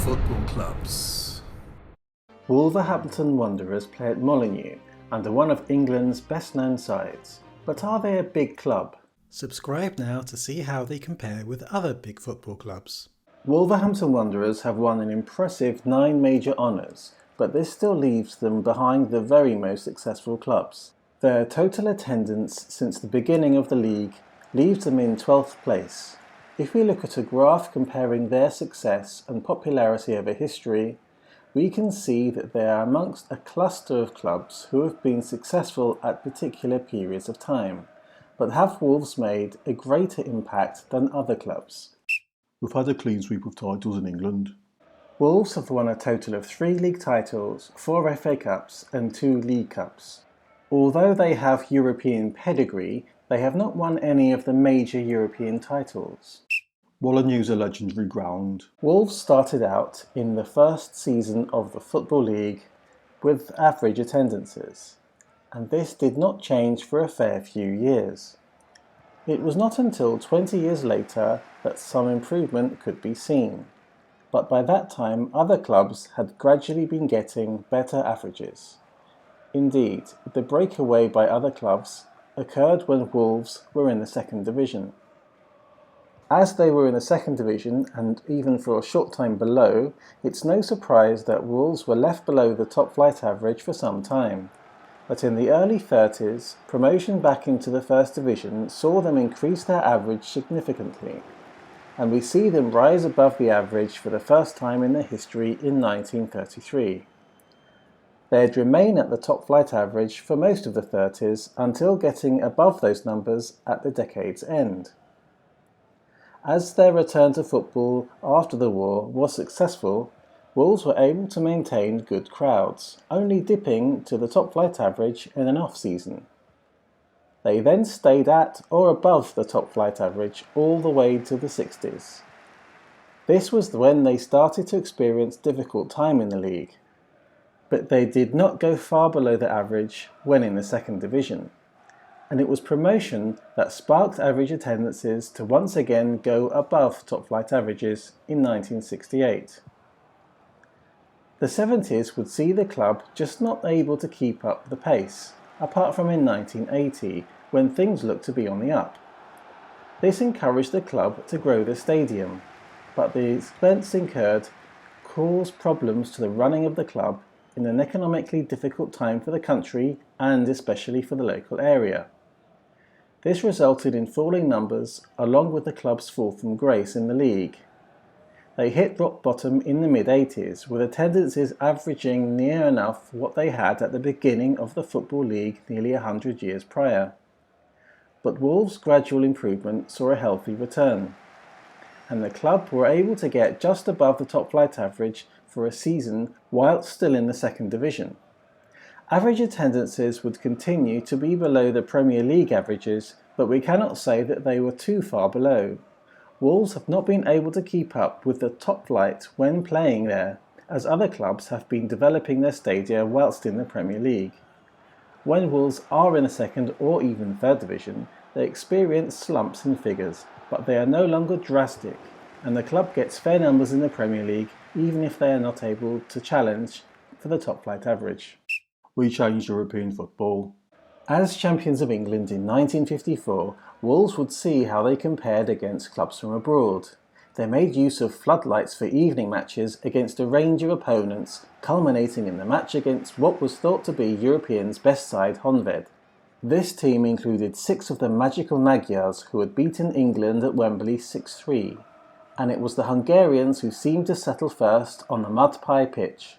football clubs. Wolverhampton Wonderers play at Molineux and are one of England's best known sides. But are they a big club? Subscribe now to see how they compare with other big football clubs. Wolverhampton Wanderers have won an impressive 9 major honours, but this still leaves them behind the very most successful clubs. Their total attendance since the beginning of the league leaves them in 12th place. If we look at a graph comparing their success and popularity over history, we can see that they are amongst a cluster of clubs who have been successful at particular periods of time, but have Wolves made a greater impact than other clubs? We've had a clean sweep of titles in England. Wolves have won a total of 3 league titles, 4 FA Cups and 2 League Cups. Although they have European pedigree, they have not won any of the major European titles. Molineux's a legendary ground. Wolves started out in the first season of the Football League with average attendances, and this did not change for a fair few years. It was not until 20 years later that some improvement could be seen, but by that time other clubs had gradually been getting better averages. Indeed, the breakaway by other clubs occurred when Wolves were in the second division. As they were in the second division, and even for a short time below, it's no surprise that Wolves were left below the top flight average for some time. But in the early 30s, promotion back into the first division saw them increase their average significantly, and we see them rise above the average for the first time in their history in 1933. They'd remain at the top flight average for most of the 30s until getting above those numbers at the decade's end. As their return to football after the war was successful, Wolves were able to maintain good crowds, only dipping to the top flight average in an off-season. They then stayed at or above the top flight average all the way to the 60s. This was when they started to experience difficult time in the league, but they did not go far below the average when in the second division, and it was promotion that sparked average attendances to once again go above top flight averages in 1968. The 70s would see the club just not able to keep up the pace, apart from in 1980, when things looked to be on the up. This encouraged the club to grow the stadium, but the expense incurred caused problems to the running of the club in an economically difficult time for the country and especially for the local area. This resulted in falling numbers along with the club's fall from grace in the league. They hit rock bottom in the mid-80s, with attendances averaging near enough what they had at the beginning of the Football League nearly 100 years prior. But Wolves' gradual improvement saw a healthy return, and the club were able to get just above the top flight average for a season whilst still in the second division. Average attendances would continue to be below the Premier League averages, but we cannot say that they were too far below. Wolves have not been able to keep up with the top flight when playing there, as other clubs have been developing their stadia whilst in the Premier League. When Wolves are in the second or even third division, they experience slumps in figures, but they are no longer drastic, and the club gets fair numbers in the Premier League even if they are not able to challenge for the top flight average. We changed European football. As champions of England in 1954, Wolves would see how they compared against clubs from abroad. They made use of floodlights for evening matches against a range of opponents, culminating in the match against what was thought to be Europeans' best side, Honved. This team included 6 of the magical Magyars who had beaten England at Wembley 6-3, and it was the Hungarians who seemed to settle first on the mud pie pitch.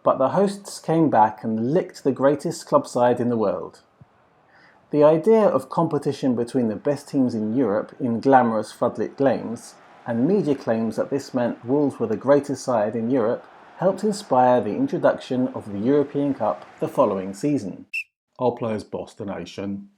But the hosts came back and licked the greatest club side in the world. The idea of competition between the best teams in Europe in glamorous floodlit games, and media claims that this meant Wolves were the greatest side in Europe, helped inspire the introduction of the European Cup the following season. Our players bossed the nation.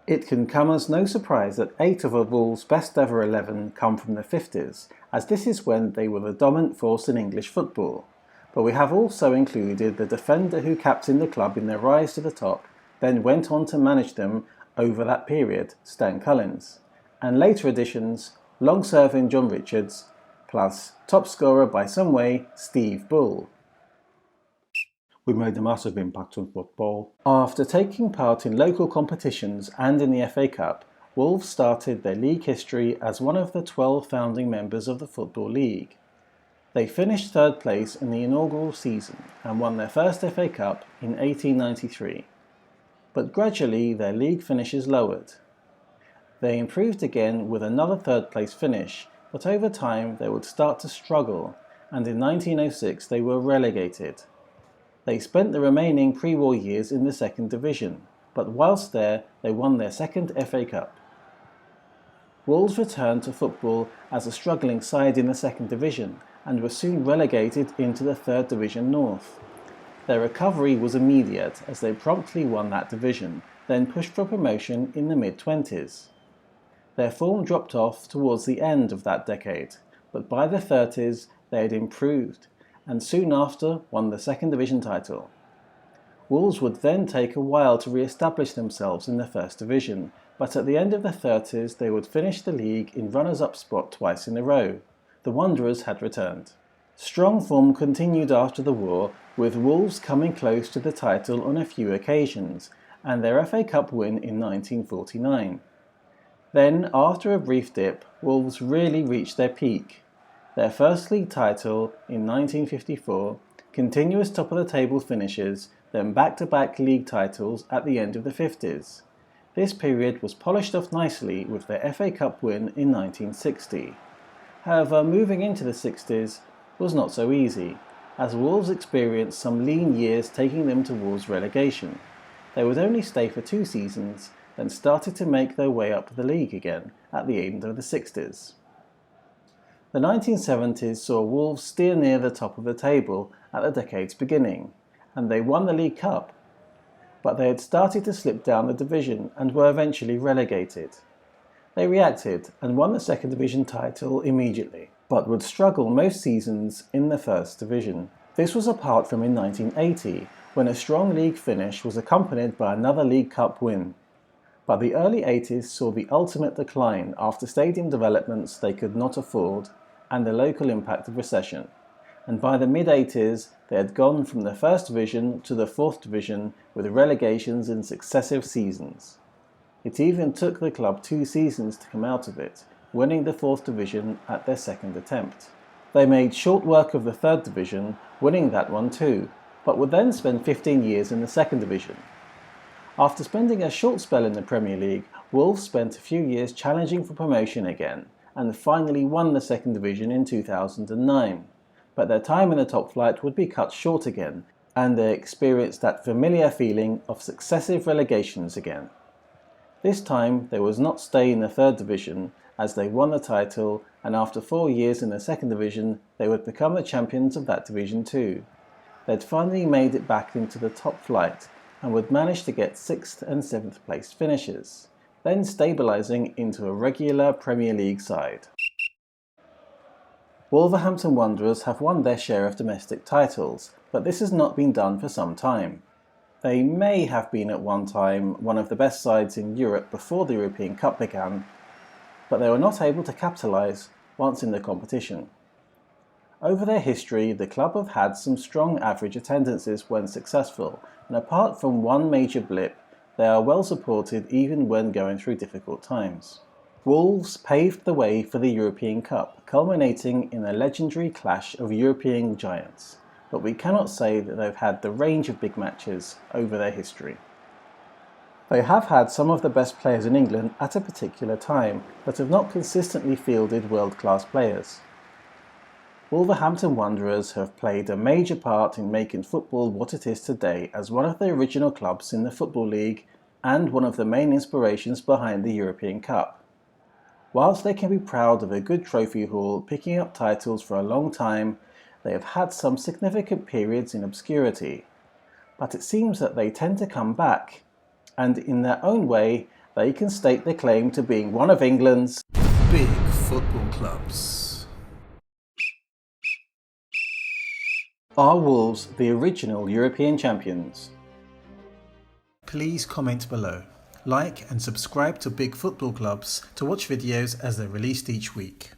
It can come as no surprise that 8 of Wolves' best ever 11 come from the 50s, as this is when they were the dominant force in English football. But we have also included the defender who captained the club in their rise to the top, then went on to manage them over that period, Stan Collins, and later additions, long-serving John Richards, plus top scorer by some way, Steve Bull. We made a massive impact on football. After taking part in local competitions and in the FA Cup, Wolves started their league history as one of the 12 founding members of the Football League. They finished third place in the inaugural season and won their first FA Cup in 1893. But gradually their league finishes lowered. They improved again with another third place finish, but over time they would start to struggle, and in 1906 they were relegated. They spent the remaining pre-war years in the second division, but whilst there they won their second FA Cup. Wolves returned to football as a struggling side in the second division and were soon relegated into the third division north. Their recovery was immediate as they promptly won that division, then pushed for promotion in the mid-20s. Their form dropped off towards the end of that decade, but by the 30s they had improved and soon after won the second division title. Wolves would then take a while to re-establish themselves in the first division, but at the end of the 30s they would finish the league in runners-up spot twice in a row. The Wanderers had returned. Strong form continued after the war, with Wolves coming close to the title on a few occasions, and their FA Cup win in 1949. Then, after a brief dip, Wolves really reached their peak. Their first league title in 1954, continuous top-of-the-table finishes, then back-to-back league titles at the end of the 50s. This period was polished off nicely with their FA Cup win in 1960. However, moving into the 60s was not so easy, as Wolves experienced some lean years taking them towards relegation. They would only stay for 2 seasons, then started to make their way up the league again at the end of the 60s. The 1970s saw Wolves steer near the top of the table at the decade's beginning, and they won the League Cup. But they had started to slip down the division and were eventually relegated. They reacted and won the second division title immediately, but would struggle most seasons in the first division. This was apart from in 1980, when a strong league finish was accompanied by another League Cup win. But the early 80s saw the ultimate decline after stadium developments they could not afford and the local impact of recession. And by the mid-80s, they had gone from the first division to the fourth division with relegations in successive seasons. It even took the club 2 seasons to come out of it, winning the fourth division at their second attempt. They made short work of the third division, winning that one too, but would then spend 15 years in the second division. After spending a short spell in the Premier League, Wolves spent a few years challenging for promotion again, and finally won the second division in 2009. But their time in the top flight would be cut short again, and they experienced that familiar feeling of successive relegations again. This time they would not stay in the third division, as they won the title, and after 4 years in the second division they would become the champions of that division too. They'd finally made it back into the top flight, and would manage to get 6th and 7th place finishes, then stabilising into a regular Premier League side. Wolverhampton Wanderers have won their share of domestic titles, but this has not been done for some time. They may have been at one time one of the best sides in Europe before the European Cup began, but they were not able to capitalise once in the competition. Over their history, the club have had some strong average attendances when successful, and apart from one major blip, they are well supported even when going through difficult times. Wolves paved the way for the European Cup, culminating in a legendary clash of European giants, but we cannot say that they've had the range of big matches over their history. They have had some of the best players in England at a particular time, but have not consistently fielded world-class players. Wolverhampton Wanderers have played a major part in making football what it is today as one of the original clubs in the Football League and one of the main inspirations behind the European Cup. Whilst they can be proud of a good trophy haul picking up titles for a long time, they have had some significant periods in obscurity. But it seems that they tend to come back, and in their own way, they can stake their claim to being one of England's big football clubs. Are Wolves the original European champions? Please comment below. Like and subscribe to Big Football Clubs to watch videos as they're released each week.